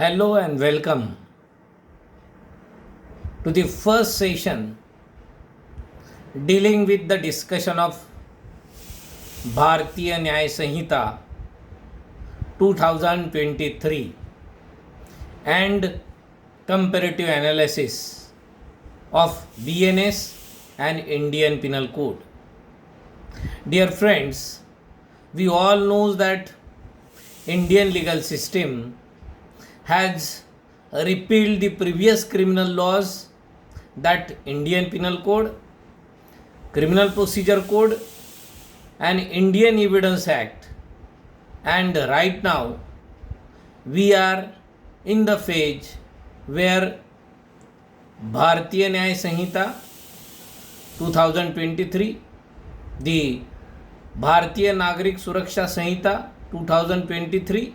Hello and welcome to the first session dealing with the discussion of Bharatiya Nyaya Sanhita 2023 and comparative analysis of BNS and Indian Penal Code. Dear friends, we all know that Indian legal system has repealed the previous criminal laws, that Indian Penal Code, Criminal Procedure Code and Indian Evidence Act, and right now we are in the phase where Bharatiya Nyaya Sanhita 2023, the Bharatiya Nagrik Suraksha Sanhita 2023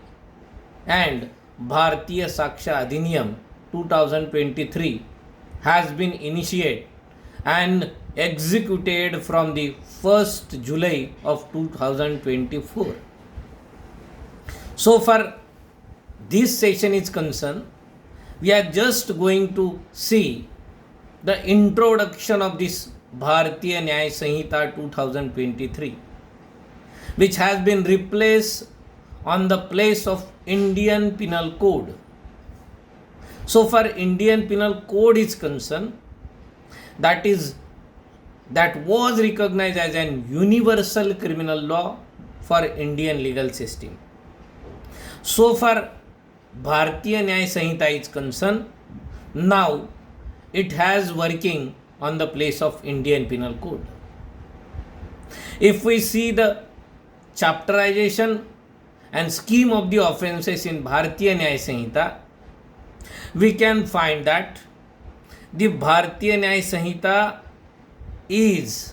and Bharatiya Saksha Adhiniyam 2023 has been initiated and executed from the 1st July of 2024. So far this session is concerned, we are just going to see the introduction of this Bharatiya Nyaya Sanhita 2023, which has been replaced on the place of Indian Penal Code. So far Indian Penal Code is concerned, that was recognized as an universal criminal law for Indian legal system. So far Bharatiya Nyaya Sanhita is concerned, now it has working on the place of Indian Penal Code. If we see the chapterization and scheme of the offences in Bharatiya Nyaya Sanhita, we can find that the Bharatiya Nyaya Sanhita is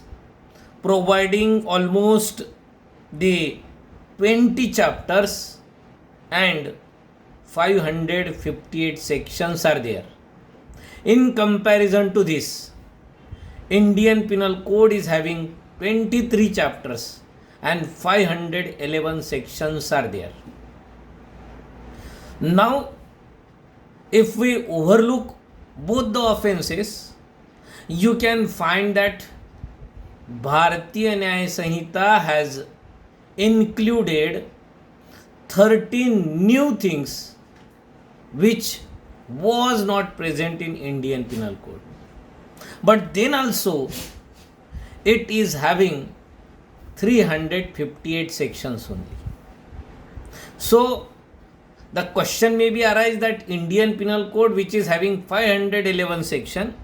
providing almost the 20 chapters and 558 sections are there. In comparison to this, Indian Penal Code is having 23 chapters and 511 sections are there. Now, if we overlook both the offences, you can find that Bharatiya Nyaya Sanhita has included 13 new things which was not present in Indian Penal Code. But then also it is having 358 sections only. So the question may be arise that Indian Penal Code, which is having 511 section,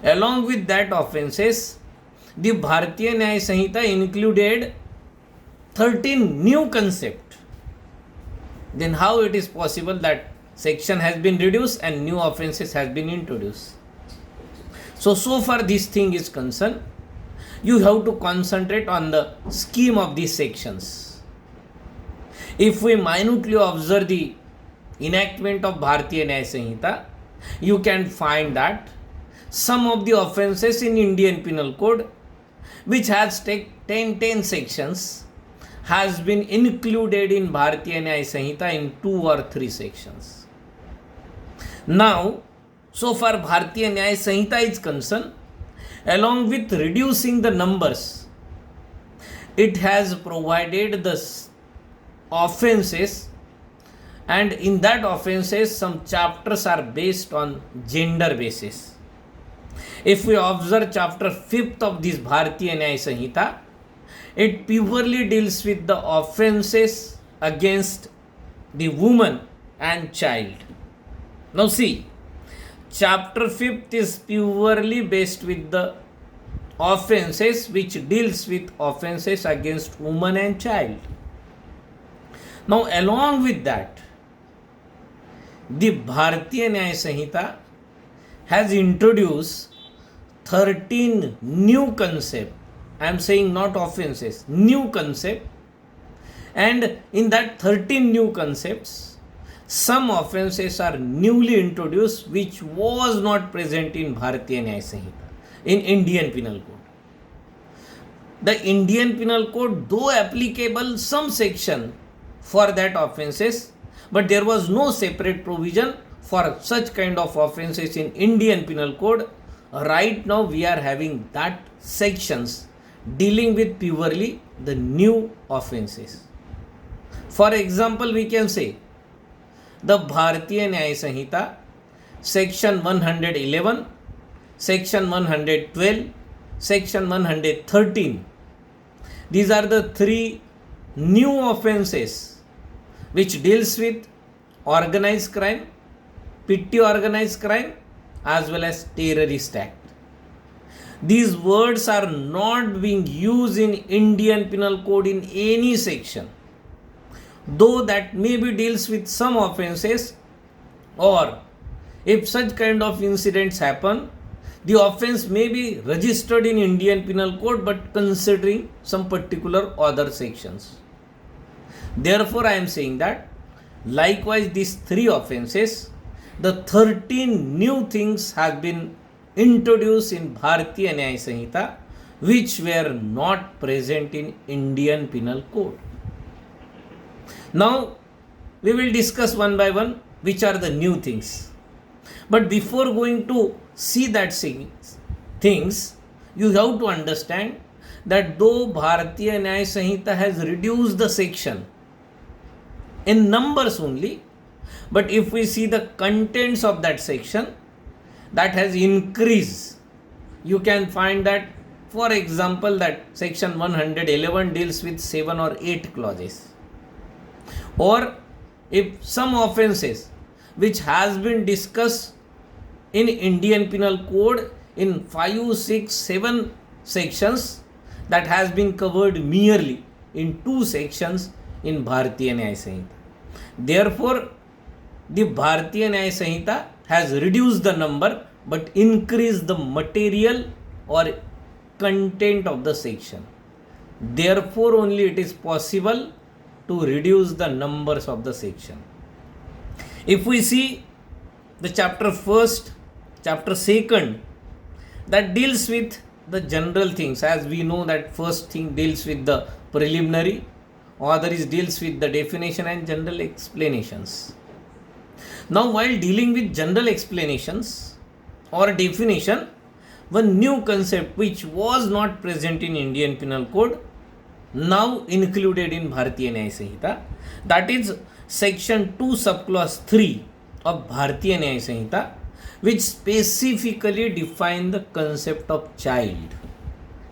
along with that offences, the Bharatiya Nyaya Sanhita included 13 new concept. Then how it is possible that section has been reduced and new offences has been introduced? So far this thing is concerned, you have to concentrate on the scheme of these sections. If we minutely observe the enactment of Bharatiya Nyaya Sanhita, you can find that some of the offences in Indian Penal Code, which has 10 sections, has been included in Bharatiya Nyaya Sanhita in 2 or 3 sections. Now, so far Bharatiya Nyaya Sanhita is concerned, along with reducing the numbers, it has provided the offences, and in that offences some chapters are based on gender basis. If we observe chapter 5th of this Bharatiya Nyaya Sanhita, it purely deals with the offences against the woman and child. Now see, chapter 5th is purely based with the offences which deals with offences against woman and child. Now along with that, the Bharatiya Nyaya Sanhita has introduced 13 new concepts. I am saying not offences, new concept, and in that 13 new concepts, some offences are newly introduced which was not present in Bharatiya Nyaya Sanhita, in Indian Penal Code. The Indian Penal Code, though applicable some section for that offences, but there was no separate provision for such kind of offenses in Indian Penal Code. Right now we are having that sections dealing with purely the new offenses. For example, we can say the Bharatiya Nyaya Sanhita, section 111, section 112, section 113. These are the three new offenses which deals with organized crime, petty organized crime, as well as terrorist act. These words are not being used in Indian Penal Code in any section, though that maybe deals with some offenses, or if such kind of incidents happen, the offense may be registered in Indian Penal Code but considering some particular other sections. Therefore, I am saying that likewise these three offenses, the 13 new things have been introduced in Bharatiya Nyaya Sanhita which were not present in Indian Penal Code. Now, we will discuss one by one which are the new things. But before going to see that things, you have to understand that though Bharatiya Nyaya Sanhita has reduced the section in numbers only, but if we see the contents of that section, that has increased. You can find that, for example, that section 111 deals with 7 or 8 clauses. Or if some offenses which has been discussed in Indian Penal Code in 5, 6, 7 sections, that has been covered merely in 2 sections in Bharatiya Nyaya Sanhita. Therefore, the Bharatiya Nyaya Sanhita has reduced the number but increased the material or content of the section. Therefore, only it is possible to reduce the numbers of the section. If we see the chapter 1st, chapter 2nd, that deals with the general things, as we know that first thing deals with the preliminary, other is deals with the definition and general explanations. Now, while dealing with general explanations or definition, one new concept which was not present in Indian Penal Code now included in Bharatiya Nyaya Sanhita, that is section 2 subclause 3 of Bharatiya Nyaya Sanhita, which specifically define the concept of child,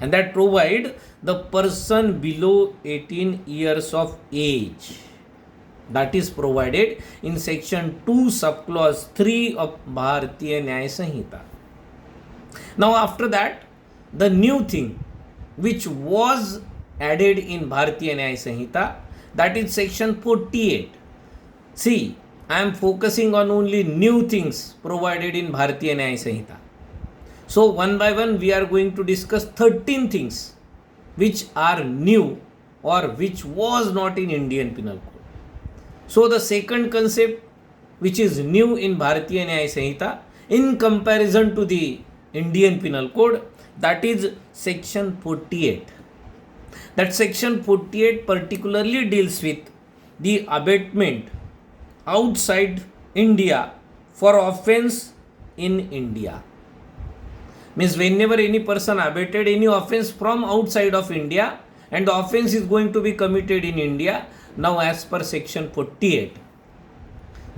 and that provide the person below 18 years of age. That is provided in section 2 subclause 3 of Bharatiya Nyaya Sanhita. Now after that, the new thing which was added in Bharatiya Nyaya Sanhita, that is section 48. See, I am focusing on only new things provided in Bharatiya Nyaya Sanhita. So one by one we are going to discuss 13 things which are new or which was not in Indian Penal Code. So the second concept which is new in Bharatiya Nyaya Sanhita in comparison to the Indian Penal Code, that is section 48. That section 48 particularly deals with the abatement outside India for offense in India. Means whenever any person abated any offense from outside of India and the offense is going to be committed in India, now as per section 48,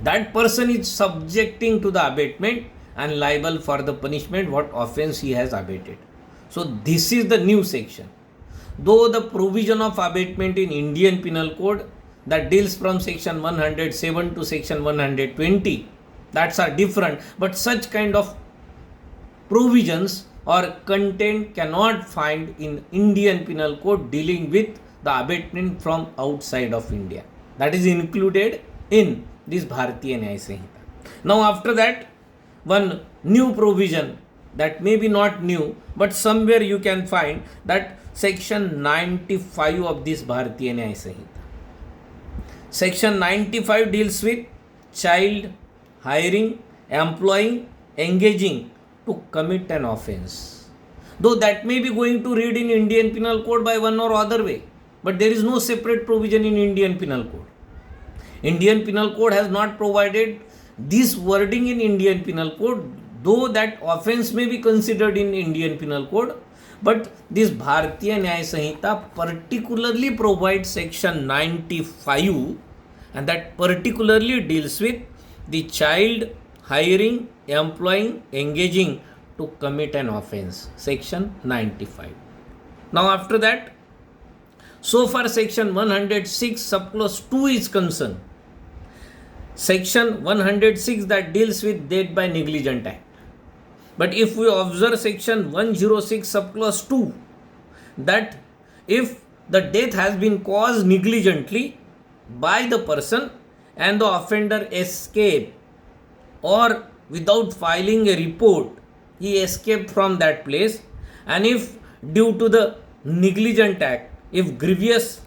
that person is subjecting to the abatement and liable for the punishment what offense he has abated. So this is the new section. Though the provision of abatement in Indian Penal Code that deals from section 107 to section 120, that's are different, but such kind of provisions or content cannot find in Indian Penal Code dealing with the abatement from outside of India. That is included in this Bharatiya Nyaya Sanhita. Now after that, one new provision that may be not new, but somewhere you can find that section 95 of this Bharatiya Nyaya Sanhita. Section 95 deals with child hiring, employing, engaging to commit an offense. Though that may be going to read in Indian Penal Code by one or other way, but there is no separate provision in Indian Penal Code. Indian Penal Code has not provided this wording in Indian Penal Code, though that offense may be considered in Indian Penal Code, but this Bharatiya Nyaya Sanhita particularly provides section 95, and that particularly deals with the child hiring, employing, engaging to commit an offense, section 95. Now after that, so far section 106 subclause 2 is concerned, section 106 that deals with death by negligent act. But if we observe section 106 subclause 2, that if the death has been caused negligently by the person and the offender escaped, or without filing a report he escaped from that place, and if due to the negligent act, if grievous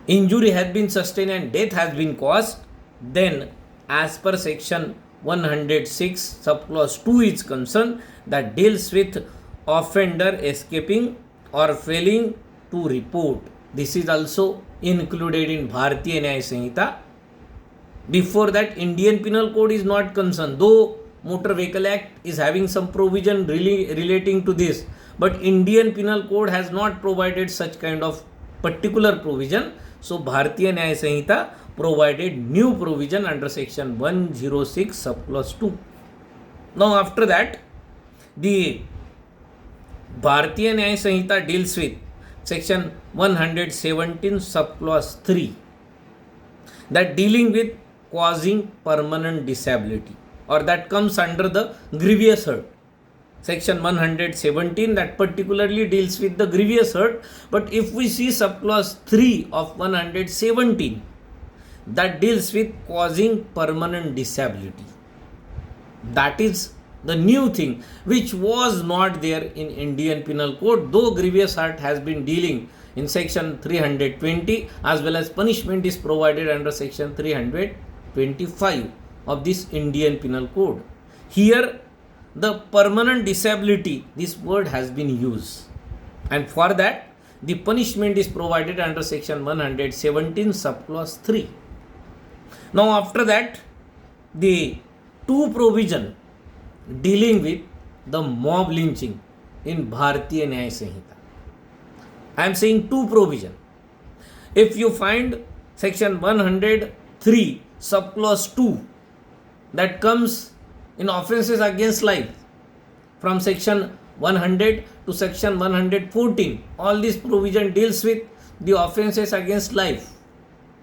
injury has been sustained and death has been caused, then as per section 106 subclause 2 is concerned, that deals with offender escaping or failing to report. This is also included in Bharatiya Nyaya Sanhita. Before that, Indian Penal Code is not concerned, though Motor Vehicle Act is having some provision relating to this, but Indian Penal Code has not provided such kind of particular provision. So Bharatiya Nyaya Sanhita provided new provision under section 106 subclause 2. Now after that, the Bharatiya Nyaya Sanhita deals with section 117 subclause 3, that dealing with causing permanent disability, or that comes under the grievous hurt. Section 117 that particularly deals with the grievous hurt, but if we see subclause 3 of 117, that deals with causing permanent disability. That is the new thing which was not there in Indian Penal Code, though grievous hurt has been dealing in section 320, as well as punishment is provided under section 325 of this Indian Penal Code. Here the permanent disability, this word has been used, and for that the punishment is provided under section 117 subclause 3. Now after that, the two provision dealing with the mob lynching in Bharatiya Nyaya Sanhita. I am saying two provision. If you find section 103 subclause 2, that comes in offences against life, from section 100 to section 114, all this provision deals with the offences against life.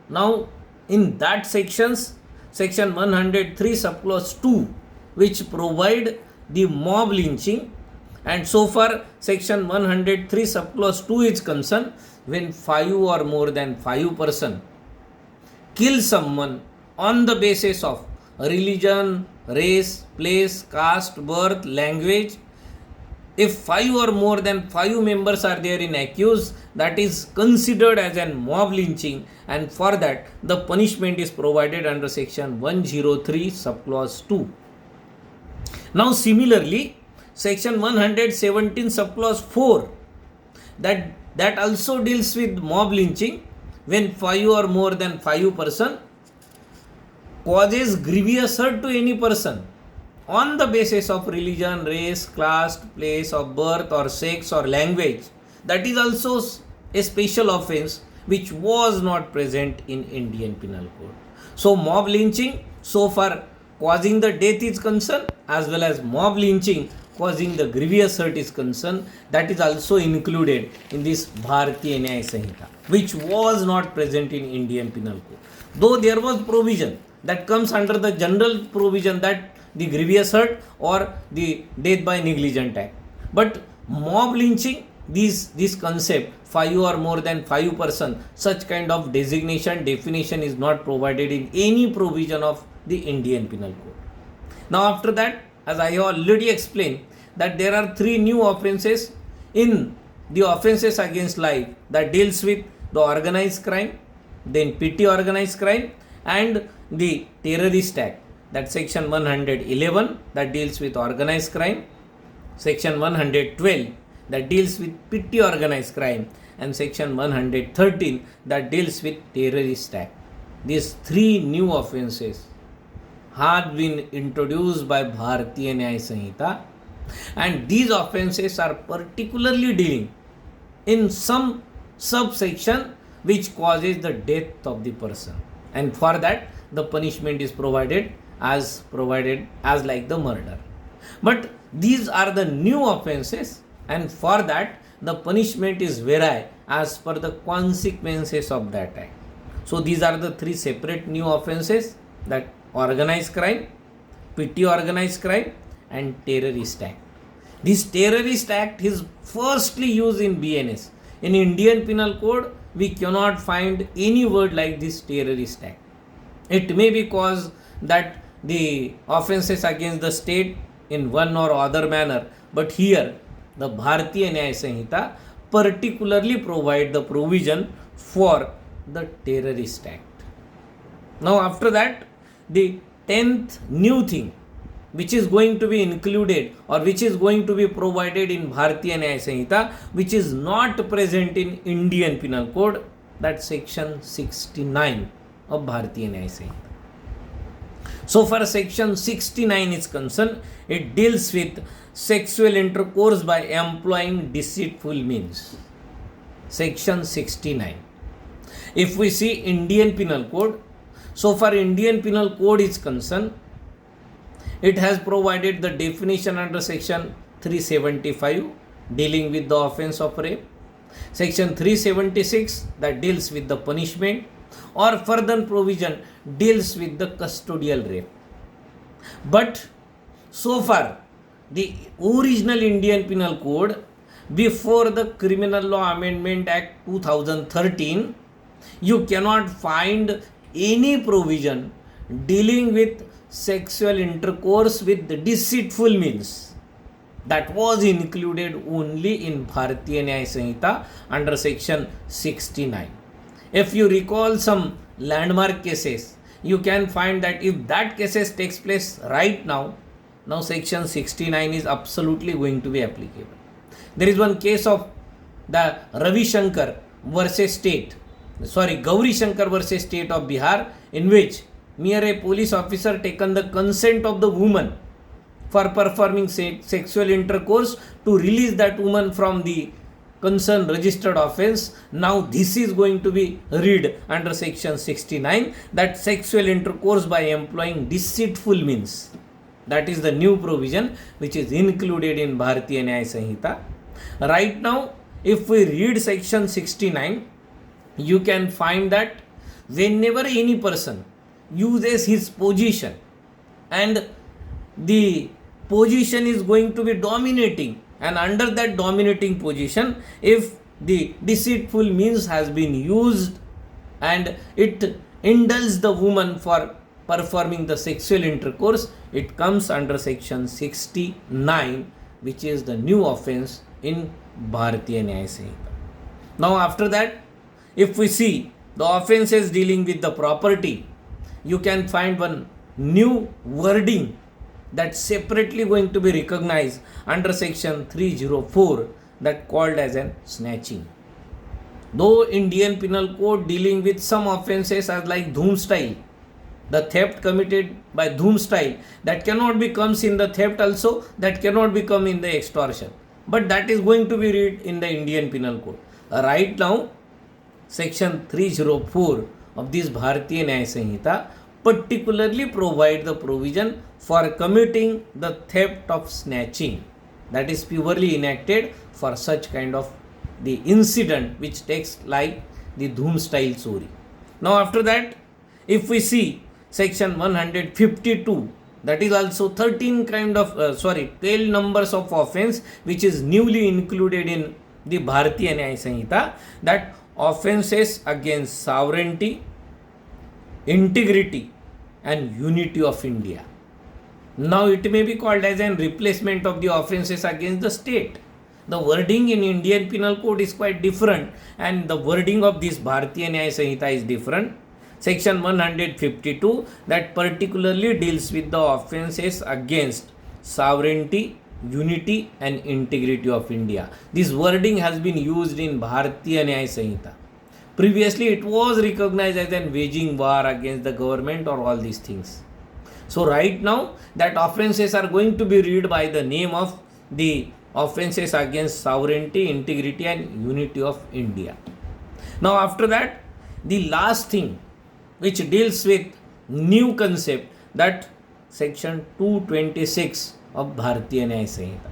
Now in that sections, section 103 subclause 2, which provide the mob lynching, and so far section 103 subclause 2 is concerned, when 5 or more than 5 person kill someone on the basis of religion, race, place, caste, birth, language. If 5 or more than 5 members are there in accused, that is considered as a mob lynching, and for that the punishment is provided under section 103 subclause 2. Now similarly, section 117 subclause 4, that also deals with mob lynching, when 5 or more than 5 person causes grievous hurt to any person on the basis of religion, race, caste, place of birth or sex or language. That is also a special offense which was not present in Indian Penal Code. So mob lynching, so far causing the death is concerned, as well as mob lynching causing the grievous hurt is concerned, that is also included in this Bharatiya Nyaya Sanhita, which was not present in Indian Penal Code. Though there was provision that comes under the general provision, that the grievous hurt or the death by negligent act. But mob lynching, this concept, 5 or more than 5 person, such kind of designation, definition is not provided in any provision of the Indian Penal Code. Now after that, as I have already explained, that there are 3 new offences in the offences against life, that deals with the organized crime, then petty organized crime, and the terrorist act. That section 111 that deals with organized crime, section 112 that deals with petty organized crime, and section 113 that deals with terrorist act. these three new offenses have been introduced by Bharatiya Nyaya Sanhita, and these offenses are particularly dealing in some subsection which causes the death of the person, and for that the punishment is provided as like the murder. But these are the new offenses, and for that the punishment is vary as per the consequences of that act. So these are the three separate new offenses, that organized crime, petty organized crime, and terrorist act. This terrorist act is firstly used in BNS. In Indian Penal Code, we cannot find any word like this terrorist act. It may be cause that the offenses against the state in one or other manner, but here the Bharatiya Nyaya Sanhita particularly provide the provision for the terrorist act. Now after that, the 10th new thing which is going to be included or which is going to be provided in Bharatiya Nyaya Sanhita, which is not present in Indian Penal Code, that section 69 of Bharatiya Nyaya Sanhita. So far section 69 is concerned, it deals with sexual intercourse by employing deceitful means. Section 69. If we see Indian Penal Code, so far Indian Penal Code is concerned, it has provided the definition under section 375 dealing with the offense of rape, section 376 that deals with the punishment, or further provision deals with the custodial rape. But so far the original Indian Penal Code before the Criminal Law Amendment Act 2013, you cannot find any provision dealing with sexual intercourse with the deceitful means. That was included only in Bharatiya Nyaya Sanhita under section 69. If you recall some landmark cases, you can find that if that cases takes place right now section 69 is absolutely going to be applicable. There is one case of the Ravi Shankar versus state, Gauri Shankar versus state of Bihar, in which mere a police officer taken the consent of the woman for performing sexual intercourse to release that woman from the concerned registered offense. Now this is going to be read under section 69, that sexual intercourse by employing deceitful means. That is the new provision which is included in Bharatiya Nyaya Sanhita. Right now, if we read section 69, you can find that whenever any person uses his position and the position is going to be dominating, and under that dominating position, if the deceitful means has been used and it indulges the woman for performing the sexual intercourse, it comes under section 69, which is the new offense in Bharatiya Nyaya Sanhita. Now after that, if we see the offenses dealing with the property, you can find one new wording that separately going to be recognized under section 304, that called as an snatching. Though Indian Penal Code dealing with some offenses as like dhoom style, the theft committed by dhoom style, that cannot be comes in the theft also, that cannot become in the extortion, but that is going to be read in the Indian Penal Code. Right now section 304 of this Bharatiya Nyaya Sanhita particularly provide the provision for committing the theft of snatching, that is purely enacted for such kind of the incident which takes like the dhoom style chori. Now after that, if we see section 152, that is also 13 kind of 12 numbers of offense which is newly included in the Bharatiya Nyaya Sanhita, that offenses against sovereignty, integrity and unity of India. Now it may be called as a replacement of the offenses against the state. The wording in Indian Penal Code is quite different, and the wording of this Bharatiya Nyaya Sanhita is different. Section 152 that particularly deals with the offenses against sovereignty, unity and integrity of India. This wording has been used in Bharatiya Nyaya Sanhita. Previously, it was recognized as an waging war against the government or all these things. So right now, that offenses are going to be read by the name of the offenses against sovereignty, integrity, and unity of India. Now after that, the last thing which deals with new concept, that section 226 of Bharatiya Nyaya Samhita.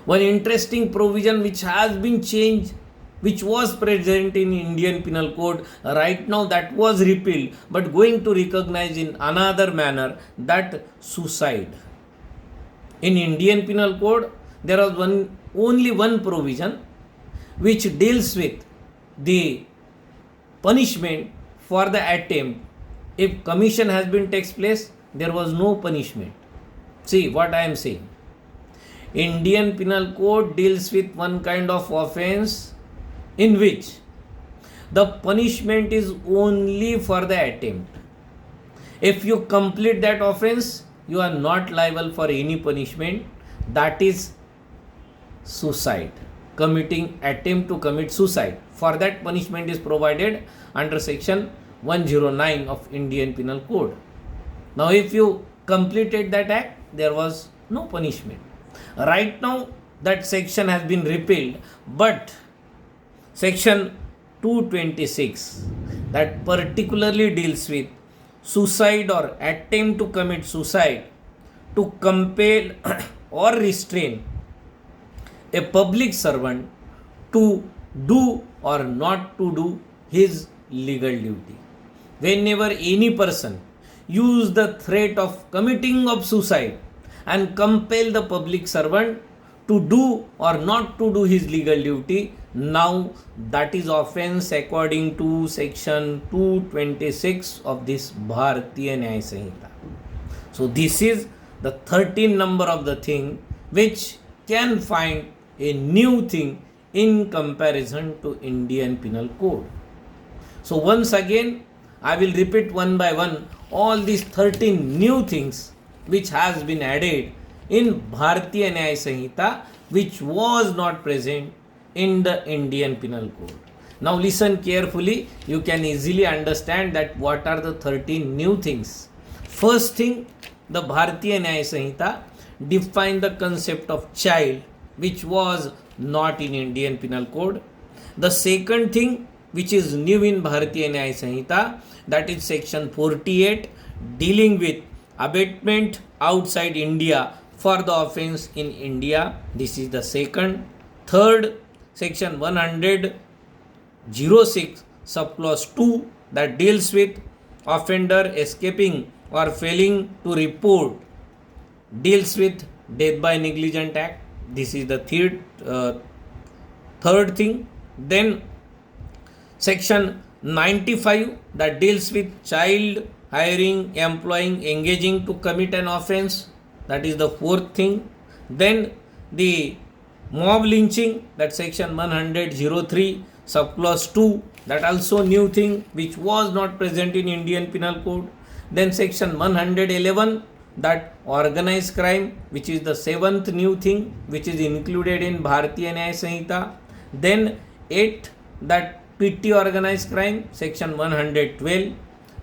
One interesting provision which has been changed, which was present in Indian Penal Code, right now that was repealed, but going to recognize in another manner, that suicide. In Indian Penal Code, there was only one provision which deals with the punishment for the attempt. If commission has been takes place, there was no punishment. See what I am saying. Indian Penal Code deals with one kind of offense in which the punishment is only for the attempt. If you complete that offense, you are not liable for any punishment. That is suicide, committing attempt to commit suicide. For that, punishment is provided under section 109 of Indian Penal Code. Now if you completed that act, there was no punishment. Right now that section has been repealed, but section 226 that particularly deals with suicide or attempt to commit suicide, to compel or restrain a public servant to do or not to do his legal duty. Whenever any person use the threat of committing of suicide and compel the public servant to do or not to do his legal duty, now that is offense according to section 226 of this Bharatiya Nyaya Samhita. So this is the 13th number of the thing which can find a new thing in comparison to Indian Penal Code. So once again, I will repeat one by one all these 13 new things which has been added in Bharatiya Nyaya Samhita, which was not present in the Indian Penal Code. Now listen carefully, you can easily understand that what are the 13 new things. First thing, the Bharatiya Nyaya Samhita defined the concept of child, which was not in Indian Penal Code. The second thing which is new in Bharatiya Nyaya Samhita, that is section 48, dealing with abatement outside India for the offense in India. This is the second. Third, section 106 subclause 2 that deals with offender escaping or failing to report, deals with death by negligent act. This is the third thing. Then section 95 that deals with child hiring, employing, engaging to commit an offense. That is the fourth thing. Then the mob lynching, that section 103 subclause 2, that also new thing which was not present in Indian Penal Code. Then section 111, that organized crime, which is the seventh new thing which is included in Bharatiya Nyaya Samhita. Then 8, that PT organized crime, section 112.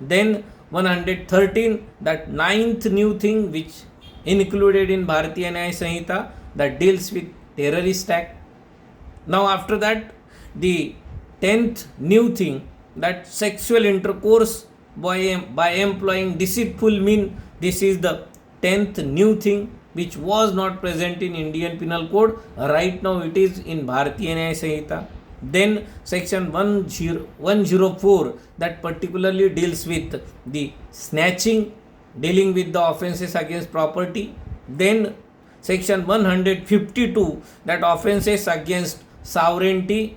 Then 113, that ninth new thing which included in Bharatiya Nyaya Samhita, that deals with terrorist act. Now after that, the 10th new thing, that sexual intercourse by employing deceitful mean. This is the 10th new thing which was not present in Indian Penal Code. Right now it is in Bharatiya Nyaya Samhita. Then section 104 that particularly deals with the snatching, dealing with the offenses against property. Then section 152 that offenses against sovereignty,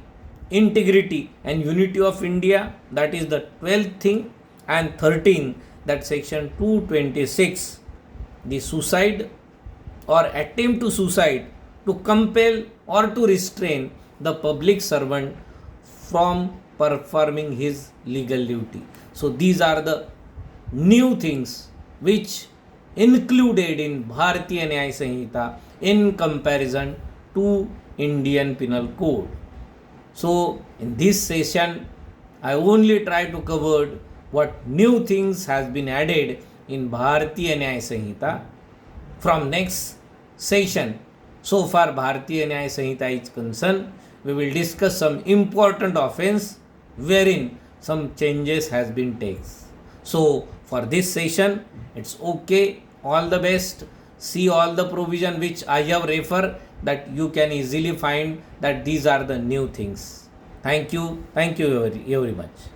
integrity and unity of India, that is the 12th thing. And 13, that section 226, the suicide or attempt to suicide, to compel or to restrain the public servant from performing his legal duty. So these are the new things which included in Bharatiya Nyaya Samhita in comparison to Indian Penal Code. So in this session I only try to cover what new things has been added in Bharatiya Nyaya Samhita from next session. So far Bharatiya Nyaya Samhita is concerned, we will discuss some important offense wherein some changes has been taken. So for this session it's okay. All the best. See all the provision which I have referred, that you can easily find that these are the new things. Thank you very much.